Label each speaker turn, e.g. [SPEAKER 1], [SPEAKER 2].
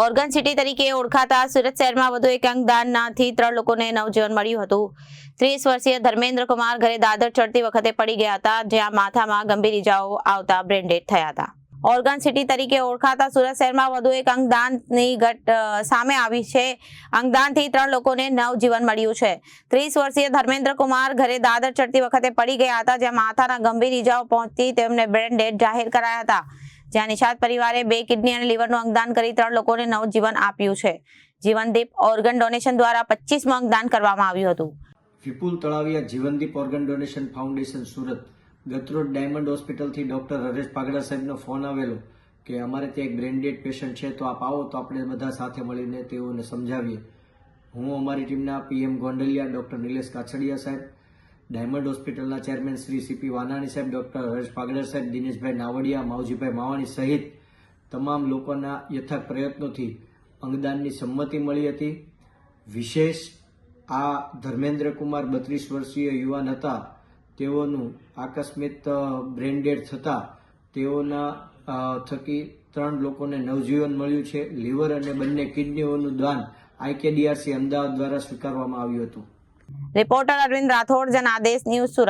[SPEAKER 1] Organ city તરીકે ઓળખાતા સુરત શહેરમાં વધુ એક અંગદાનથી 3 લોકોને નવજીવન મળ્યું હતું। 30 વર્ષીય ધર્મેન્દ્ર કુમાર ઘરે દાદર ચડતી વખતે પડી ગયા હતા, જ્યાં માથામાં ગંભીર ઇજાઓ આવતા બ્રેન ડેડ થયા હતા। ઓર્ગન સિટી તરીકે ઓળખાતા સુરત શહેરમાં વધુ એક અંગદાનની ઘટના સામે આવી છે। અંગદાનથી 3 લોકોને નવજીવન મળ્યું છે। 30 વર્ષીય ધર્મેન્દ્ર કુમાર ઘરે દાદર ચડતી વખતે પડી ગયા હતા, જ્યાં માથાના ગંભીર ઇજાઓ પહોંચતી તેમને બ્રેન ડેડ જાહેર કરાયા હતા। જ્યાં નિષાદ પરિવારે 2 કિડની અને લીવરનું અંગદાન કરી 3 લોકોને નવજીવન આપ્યું છે। જીવનદીપ ઓર્ગન ડોનેશન દ્વારા 25મું અંગદાન કરવામાં આવ્યું હતું।
[SPEAKER 2] Vipul Talaviya Jeevandeep organ donation foundation Surat ગતરોજ ડાયમંડ હોસ્પિટલથી ડોક્ટર હરેશ પાગડા સાહેબનો ફોન આવેલો કે અમારે ત્યાં એક બ્રેન ડેડ પેશન્ટ છે, તો આપ આવો તો આપણે બધા સાથે મળીને તેઓને સમજાવીએ। હું અમારી ટીમના PM ગોંડલિયા, ડોક્ટર નિલેશ કાછડિયા સાહેબ, ડાયમંડ હોસ્પિટલના ચેરમેન શ્રી CP વાનાણી સાહેબ, ડોક્ટર હરેશ પાગડા સાહેબ, દિનેશભાઈ નાવડિયા, માવજીભાઈ માવાણી સહિત તમામ લોકોના યથાર્થ પ્રયત્નોથી અંગદાનની સંમતિ મળી હતી। વિશેષ આ ધર્મેન્દ્ર કુમાર 32 વર્ષીય યુવાન હતા, તેઓનું આકસ્મિક બ્રેન ડેડ થતા તેઓના થકી 3 લોકોને નવજીવન મળ્યું છે। લીવર અને બંને કિડનીઓનું દાન IKDRC અમદાવાદ દ્વારા સ્વીકારવામાં આવ્યું હતું।
[SPEAKER 1] Reporter Arvind Rathod, Janadesh news, Surat.